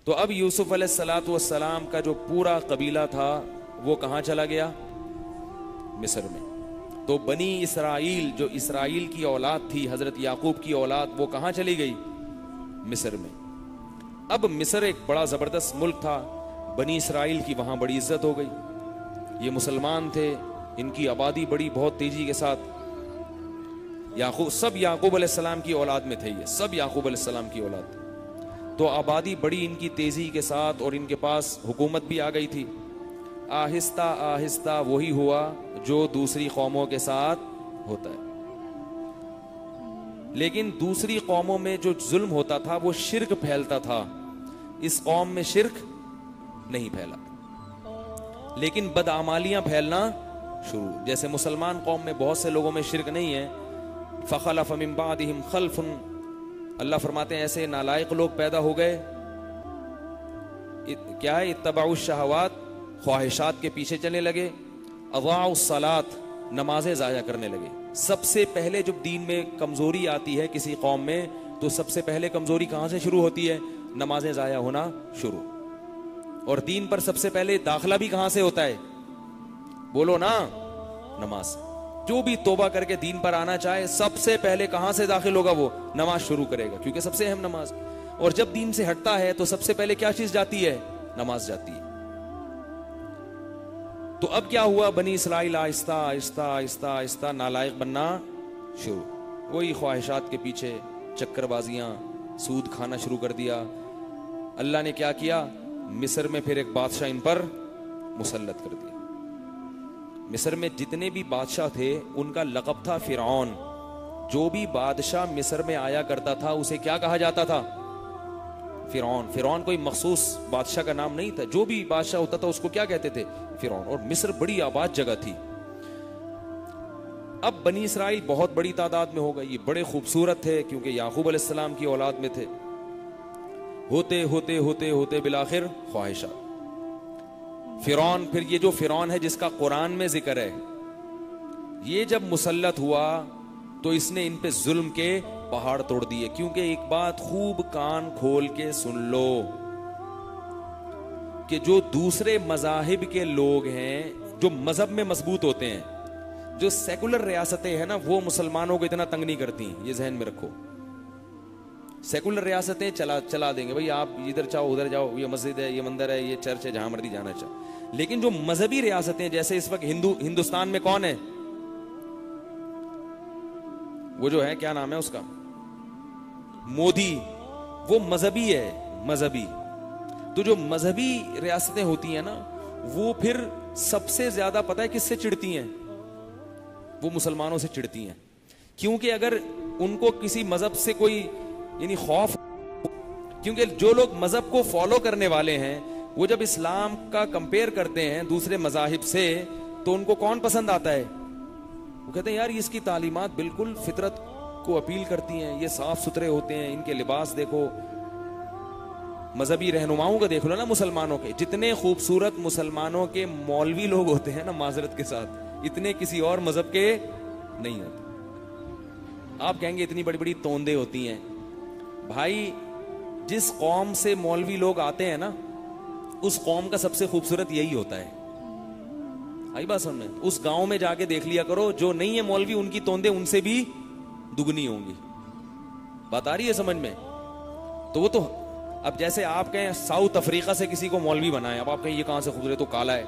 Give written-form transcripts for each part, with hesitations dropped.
तो अब यूसुफ अलैहिस्सलातु वस्सलाम का जो पूरा कबीला था वो कहाँ चला गया? मिस्र में। तो बनी इसराइल, जो इसराइल की औलाद थी, हजरत याकूब की औलाद, वो कहाँ चली गई? मिस्र में। अब मिस्र एक बड़ा जबरदस्त मुल्क था, बनी इसराइल की वहां बड़ी इज्जत हो गई। ये मुसलमान थे, इनकी आबादी बड़ी बहुत तेजी के साथ। सब याकूब अलैहिस्सलाम की औलाद में थे, ये सब याकूब अलैहिस्सलाम की औलाद। तो आबादी बड़ी इनकी तेजी के साथ, और इनके पास हुकूमत भी आ गई थी। आहिस्ता आहिस्ता वही हुआ जो दूसरी कौमों के साथ होता है। लेकिन दूसरी कौमों में जो जुल्म होता था वो शिर्क फैलता था, इस कौम में शिर्क नहीं फैला, लेकिन बदआमालियां फैलना शुरू। जैसे मुसलमान कौम में बहुत से लोगों में शिर्क नहीं है। फ़ख़लफ़ मिन बादिहिम ख़ल्फ़ुन, अल्लाह फरमाते हैं ऐसे नालायक लोग पैदा हो गए, क्या है, इत्तबाउश शहवात, ख्वाहिशात के पीछे चलने लगे, अज़ाउस सलात, नमाजें ज़ाया करने लगे। सबसे पहले जब दीन में कमजोरी आती है किसी कौम में, तो सबसे पहले कमजोरी कहां से शुरू होती है? नमाजें ज़ाया होना शुरू। और दीन पर सबसे पहले दाखिला भी कहां से होता है? बोलो ना, नमाज। जो भी तौबा करके दीन पर आना चाहे, सबसे पहले कहां से दाखिल होगा? वो नमाज शुरू करेगा, क्योंकि सबसे अहम नमाज। और जब दीन से हटता है तो सबसे पहले क्या चीज जाती है? नमाज जाती है। तो अब क्या हुआ? बनी इसराइल आहिस्ता आहिस्ता आहिस्ता आहिस्ता नालायक बनना शुरू। वही ख्वाहिशात के पीछे चक्करबाजियां, सूद खाना शुरू कर दिया। अल्लाह ने क्या किया? मिस्र में फिर एक बादशाह इन पर मुसल्लत कर दिया। मिस्र में जितने भी बादशाह थे उनका लक़ब था फिरौन। जो भी बादशाह मिस्र में आया करता था उसे क्या कहा जाता था? फिरौन। फिरौन कोई मखसूस बादशाह का नाम नहीं था, जो भी बादशाह होता था उसको क्या कहते थे? फिरौन। और मिस्र बड़ी आबाद जगह थी। अब बनी इसराइल बहुत बड़ी तादाद में हो गई। ये बड़े खूबसूरत थे क्योंकि याकूब अलैहिस्सलाम की औलाद में थे। होते होते होते होते बिलाखिर ख्वाहिशात। फिरौन, फिर ये जो फिरौन है जिसका कुरान में जिक्र है, ये जब मुसल्लत हुआ तो इसने इन पे जुल्म के पहाड़ तोड़ दिए। क्योंकि एक बात खूब कान खोल के सुन लो कि जो दूसरे मजाहिब के लोग हैं, जो मजहब में मजबूत होते हैं, जो सेकुलर रियासतें हैं ना, वो मुसलमानों को इतना तंग नहीं करती। ये जहन में रखो। सेकुलर रियासतें चला देंगे, भाई आप इधर चाहो उधर जाओ, ये मस्जिद है, ये मंदिर है, ये चर्च है, जहां मर्जी जाना चाहो। लेकिन जो मजहबी रियासतें, जैसे इस वक्त हिंदुस्तान में कौन है? वो जो है, क्या नाम है उसका, मोदी, वो मजहबी है, मजहबी। तो जो मजहबी रियासतें होती हैं ना, वो फिर सबसे ज्यादा पता है किससे चिढ़ती हैं? वो मुसलमानों से चिढ़ती हैं। क्योंकि अगर उनको किसी मजहब से कोई यानी खौफ, क्योंकि जो लोग मजहब को फॉलो करने वाले हैं वो जब इस्लाम का कंपेयर करते हैं दूसरे मजाहिब से, तो उनको कौन पसंद आता है? वो कहते हैं यार इसकी तालीमात बिल्कुल फितरत को अपील करती हैं, ये साफ सुथरे होते हैं, इनके लिबास देखो। मजहबी रहनुमाओं को देख लो ना, मुसलमानों के जितने खूबसूरत मुसलमानों के मौलवी लोग होते हैं ना, माजरत के साथ, इतने किसी और मजहब के नहीं होते। आप कहेंगे इतनी बड़ी बड़ी तोंदे होती हैं। भाई, जिस कौम से मौलवी लोग आते हैं ना, उस कौम का सबसे खूबसूरत यही होता है। आई बात समझ में? उस गांव में जाके देख लिया करो, जो नहीं है मौलवी, उनकी तोंदे उनसे भी दुगनी होंगी। बात आ रही है समझ में? तो वो तो, अब जैसे आप कहें साउथ अफ्रीका से किसी को मौलवी बनाए, अब आप कहें ये कहां से खूबसूरत, तो काला है,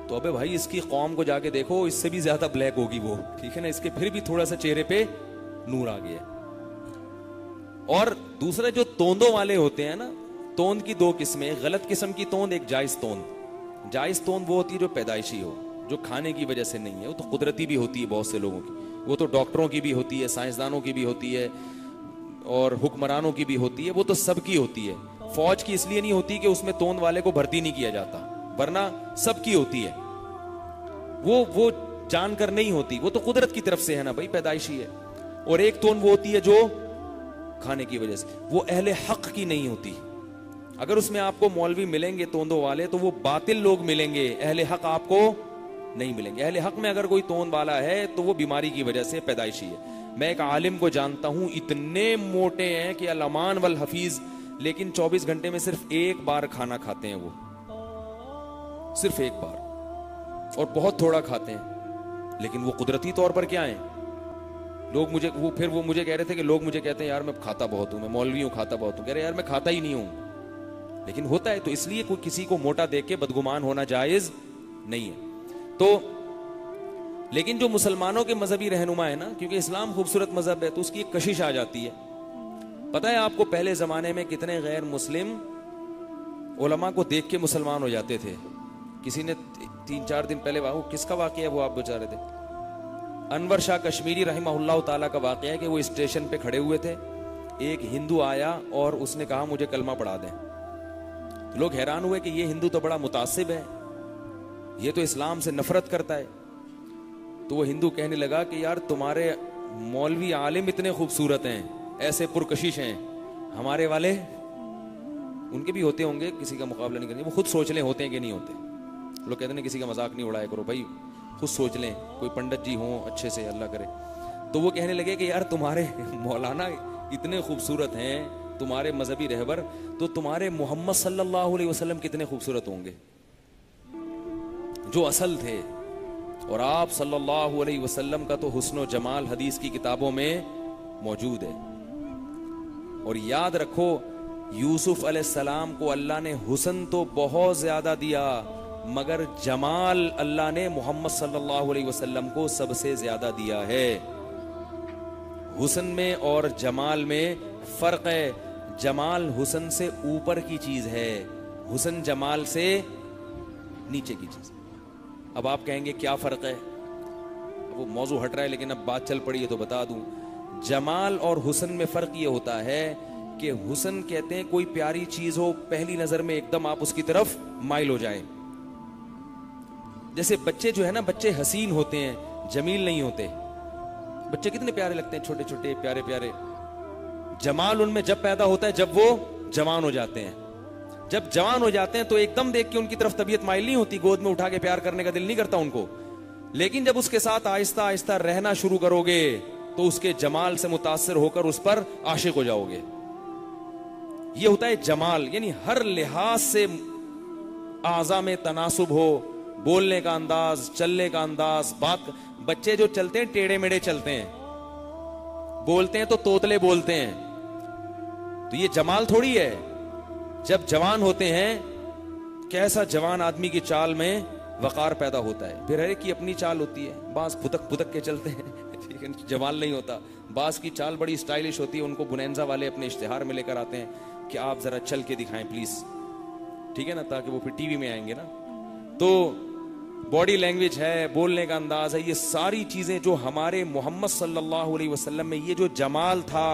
तो अबे भाई इसकी कौम को जाके देखो, इससे भी ज्यादा ब्लैक होगी वो, ठीक है ना? इसके फिर भी थोड़ा सा चेहरे पे नूर आ गया। और दूसरे जो तोंदों वाले होते हैं ना, तोंद की दो किस्में, गलत किस्म की तोंद, एक जायज तोंद। जायज तोंद वो होती है जो पैदाइशी हो, जो खाने की वजह से नहीं है, वो तो कुदरती भी होती है बहुत से लोगों की, वो तो डॉक्टरों की भी होती है, साइंसदानों की भी होती है, और हुक्मरानों की भी होती है, वो तो सबकी होती है। फौज की इसलिए नहीं होती कि उसमें तोंद वाले को भर्ती नहीं किया जाता, वरना सबकी होती है। वो जानकर नहीं होती, वो तो कुदरत की तरफ से है ना भाई, पैदाइशी है। और एक तोंद वो होती है जो खाने की वजह से, वो अहले हक की नहीं होती। अगर उसमें आपको मौलवी मिलेंगे तोंदों वाले, तो वो बातिल लोग मिलेंगे, अहले हक आपको नहीं मिलेंगे। अहले हक में अगर कोई तोंद वाला है तो वो बीमारी की वजह से पैदाइशी है। मैं एक आलिम को जानता हूं, इतने मोटे हैं कि अल-अमान वल हफीज लेकिन 24 घंटे में सिर्फ एक बार खाना खाते हैं वो, सिर्फ एक बार, और बहुत थोड़ा खाते हैं। लेकिन वो कुदरती तौर पर क्या है, लोग मुझे वो मुझे कह रहे थे कि लोग मुझे कहते हैं यार मैं खाता बहुत हूं, मैं मौलवी हूं, खाता बहुत हूं। कह रहे यार मैं खाता ही नहीं हूं, लेकिन होता है। तो इसलिए कोई किसी को मोटा देख के बदगुमान होना जायज नहीं है। तो लेकिन जो मुसलमानों के मजहबी रहनुमा है ना, क्योंकि इस्लाम खूबसूरत मजहब है, तो उसकी एक कशिश आ जाती है। पता है आपको पहले जमाने में कितने गैर मुस्लिम उलमा को देख के मुसलमान हो जाते थे। किसी ने 3-4 दिन पहले किसका वाकया है वो आप बता रहे थे, अनवर शाह कश्मीरी रहमहुल्लाह ताला का वाकया है कि वो स्टेशन पे खड़े हुए थे, एक हिंदू आया और उसने कहा मुझे कलमा पढ़ा दें। तो लोग हैरान हुए कि ये हिंदू तो बड़ा मुतासिब है, ये तो इस्लाम से नफरत करता है। तो वो हिंदू कहने लगा कि यार तुम्हारे मौलवी आलिम इतने खूबसूरत हैं, ऐसे पुरकशिश हैं, हमारे वाले उनके भी होते होंगे, किसी का मुकाबला नहीं करेंगे, वो खुद सोच लें होते हैं कि नहीं होते। लोग कहते हैं किसी का मजाक नहीं उड़ाया करो भाई, खुद सोच लें, कोई पंडित जी हों अच्छे से, अल्लाह करे। तो वो कहने लगे कि यार तुम्हारे मौलाना इतने खूबसूरत हैं, तुम्हारे मजहबी रहबर, तो तुम्हारे मोहम्मद सल्लल्लाहु अलैहि वसल्लम कितने खूबसूरत होंगे जो असल थे। और आप सल्लल्लाहु अलैहि वसल्लम का तो हुस्न जमाल हदीस की किताबों में मौजूद है। और याद रखो यूसुफ अलैहिस्सलाम को अल्लाह ने हुस्न तो बहुत ज्यादा दिया, मगर जमाल अल्लाह ने मोहम्मद सल्लल्लाहु अलैहि वसल्लम को सबसे ज्यादा दिया है। हुस्न में और जमाल में फर्क है। जमाल हुस्न से ऊपर की चीज है, हुस्न जमाल से नीचे की चीज। अब आप कहेंगे क्या फर्क है, वो मौजू हट रहा है लेकिन अब बात चल पड़ी है तो बता दूं। जमाल और हुस्न में फर्क ये होता है कि हुस्न कहते हैं कोई प्यारी चीज हो, पहली नजर में एकदम आप उसकी तरफ माइल हो जाएं। जैसे बच्चे जो है ना, बच्चे हसीन होते हैं, जमील नहीं होते। बच्चे कितने प्यारे लगते हैं, छोटे छोटे प्यारे प्यारे। जमाल उनमें जब पैदा होता है जब वो जवान हो जाते हैं। जब जवान हो जाते हैं तो एकदम देख के उनकी तरफ तबीयत माइल नहीं होती, गोद में उठा के प्यार करने का दिल नहीं करता उनको। लेकिन जब उसके साथ आहिस्ता आहिस्ता रहना शुरू करोगे तो उसके जमाल से मुतासिर होकर उस पर आशिक हो जाओगे। ये होता है जमाल, यानी हर लिहाज से आज़ा में तनासुब हो, बोलने का अंदाज, चलने का अंदाज, बात। बच्चे जो चलते हैं टेढ़े मेढ़े चलते हैं, बोलते हैं तो तोतले बोलते हैं, तो ये जमाल थोड़ी है। जब जवान होते हैं, कैसा जवान आदमी की चाल में वकार पैदा होता है। फिर हर एक की अपनी चाल होती है, बास फुदक फुदक के चलते हैं ठीक है, जमाल नहीं होता। बास की चाल बड़ी स्टाइलिश होती है, उनको बुनेंजा वाले अपने इश्तिहार में लेकर आते हैं कि आप जरा चल के दिखाएं प्लीज, ठीक है ना, ताकि वो फिर टीवी में आएंगे ना। तो बॉडी लैंग्वेज है, बोलने का अंदाज है, ये सारी चीजें जो हमारे मोहम्मद सल्लल्लाहु अलैहि वसल्लम में ये जो जमाल था,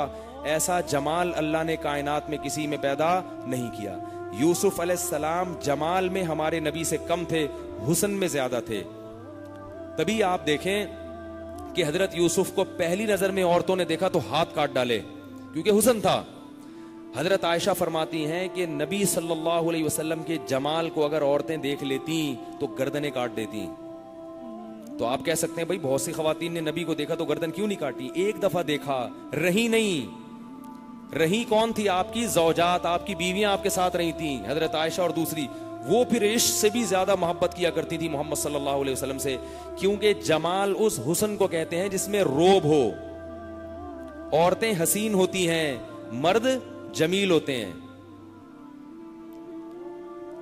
ऐसा जमाल अल्लाह ने कायनात में किसी में पैदा नहीं किया। यूसुफ अलैहिस्सलाम जमाल में हमारे नबी से कम थे, हुस्न में ज्यादा थे। तभी आप देखें कि हजरत यूसुफ को पहली नजर में औरतों ने देखा तो हाथ काट डाले, क्योंकि हुस्न था। हजरत आयशा फरमाती हैं कि नबी सल्लल्लाहु अलैहि वसल्लम के जमाल को अगर औरतें देख लेती तो गर्दनें काट देती। तो आप कह सकते हैं भाई बहुत सी खवातीन ने नबी को देखा तो गर्दन क्यों नहीं काटी? एक दफा देखा, रही नहीं। रही कौन थी? आपकी ज़ौजात, आपकी बीवियां आपके साथ रही थी, हजरत आयशा और दूसरी। वो फिर इश्क से भी ज्यादा मोहब्बत किया करती थी मोहम्मद सल्लल्लाहु अलैहि वसल्लम से, क्योंकि जमाल उस हुस्न को कहते हैं जिसमें रोब हो। औरतें हसीन होती हैं, मर्द जमील होते हैं,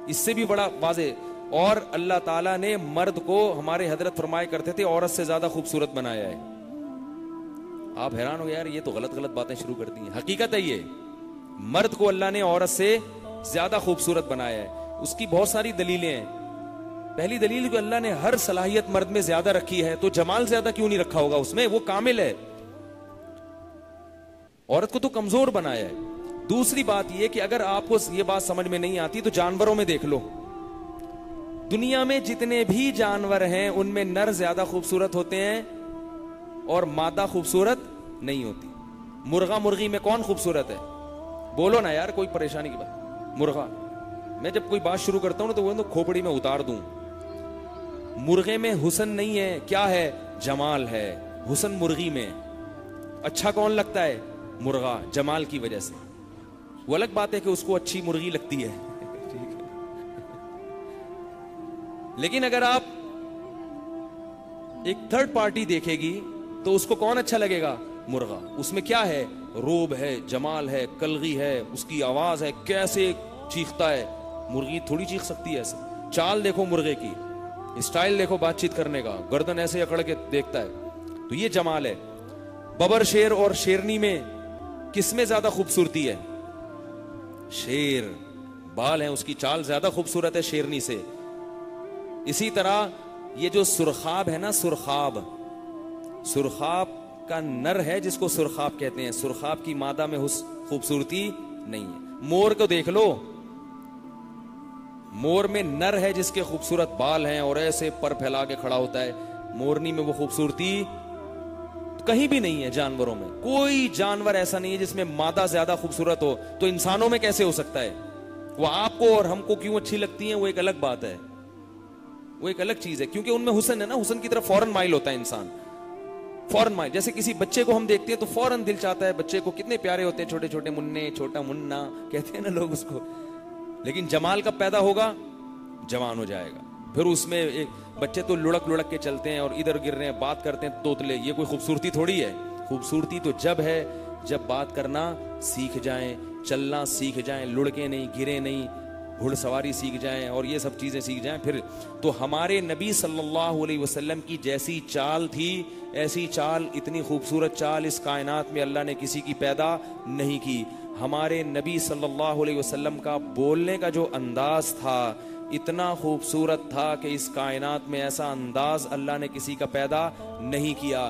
इससे भी बड़ा वाजे। और अल्लाह ताला ने मर्द को, हमारे हजरत फरमाया करते थे, औरत से ज्यादा खूबसूरत बनाया है। आप हैरान हो गए यार, ये तो गलत गलत बातें शुरू कर दी हैं। हकीकत है ये, मर्द को अल्लाह ने औरत से ज्यादा खूबसूरत बनाया है। उसकी बहुत सारी दलीलें हैं। पहली दलील कि अल्लाह ने हर सलाहियत मर्द में ज्यादा रखी है, तो जमाल ज्यादा क्यों नहीं रखा होगा उसमें? वो कामिल है। औरत को तो कमजोर बनाया है। दूसरी बात यह कि अगर आपको ये बात समझ में नहीं आती तो जानवरों में देख लो। दुनिया में जितने भी जानवर हैं उनमें नर ज्यादा खूबसूरत होते हैं और मादा खूबसूरत नहीं होती। मुर्गा मुर्गी में कौन खूबसूरत है? बोलो ना यार, कोई परेशानी की बात। मुर्गा, मैं जब कोई बात शुरू करता हूं तो वो तो खोपड़ी में उतार दूं। मुर्गे में हुस्न नहीं है, क्या है? जमाल है। हुस्न मुर्गी में। अच्छा कौन लगता है? मुर्गा, जमाल की वजह से। वो अलग बात है कि उसको अच्छी मुर्गी लगती है, ठीक है। लेकिन अगर आप एक थर्ड पार्टी देखेगी तो उसको कौन अच्छा लगेगा? मुर्गा। उसमें क्या है? रोब है, जमाल है, कलगी है, उसकी आवाज है, कैसे चीखता है। मुर्गी थोड़ी चीख सकती है ऐसे। चाल देखो मुर्गे की, स्टाइल देखो बातचीत करने का, गर्दन ऐसे अकड़ के देखता है, तो ये जमाल है। बबर शेर और शेरनी में किसमें ज्यादा खूबसूरती है? शेर। बाल हैं, उसकी चाल ज्यादा खूबसूरत है शेरनी से। इसी तरह ये जो सुरखाब है ना, सुरखाब, सुरखाब का नर है जिसको सुरखाब कहते हैं, सुरखाब की मादा में खूबसूरती नहीं है। मोर को देख लो, मोर में नर है जिसके खूबसूरत बाल हैं और ऐसे पर फैला के खड़ा होता है, मोरनी में वो खूबसूरती कहीं भी नहीं है। जानवरों में कोई जानवर ऐसा नहीं है जिसमें मादा ज्यादा खूबसूरत हो, तो इंसानों में कैसे हो सकता है? वो आपको और हमको क्यों अच्छी लगती है वो एक अलग बात है, वो एक अलग चीज है, क्योंकि उनमें हुस्न है ना, हुस्न की तरफ फौरन माइल होता है इंसान, फौरन माइल। जैसे किसी बच्चे को हम देखते हैं तो फौरन दिल चाहता है, बच्चे को कितने प्यारे होते हैं, छोटे छोटे मुन्ने, छोटा मुन्ना कहते हैं ना लोग उसको। लेकिन जमाल कब पैदा होगा? जवान हो जाएगा। फिर उसमें एक बच्चे तो लुढ़क लुढ़क के चलते हैं और इधर गिर रहे हैं, बात करते हैं तोतले, ये कोई खूबसूरती थोड़ी है। खूबसूरती तो जब है जब बात करना सीख जाएं, चलना सीख जाएं, लुढ़के नहीं, गिरे नहीं, घुड़सवारी सीख जाएं और ये सब चीजें सीख जाएं। फिर तो हमारे नबी सल्लल्लाहु अलैहि वसल्लम की जैसी चाल थी, ऐसी चाल, इतनी खूबसूरत चाल इस कायनात में अल्लाह ने किसी की पैदा नहीं की। हमारे नबी सल्लल्लाहु अलैहि वसल्लम का बोलने का जो अंदाज था इतना खूबसूरत था कि इस कायनात में ऐसा अंदाज अल्लाह ने किसी का पैदा नहीं किया।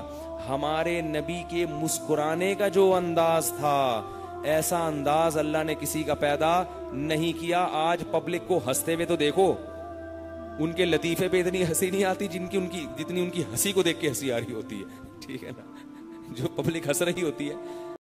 हमारे नबी के मुस्कुराने का जो अंदाज था, ऐसा अंदाज अल्लाह ने किसी का पैदा नहीं किया। आज पब्लिक को हंसते हुए तो देखो, उनके लतीफे पे इतनी हंसी नहीं आती जितनी उनकी हंसी को देख के हंसी आ रही होती है, ठीक है ना। जो पब्लिक हंस रही होती है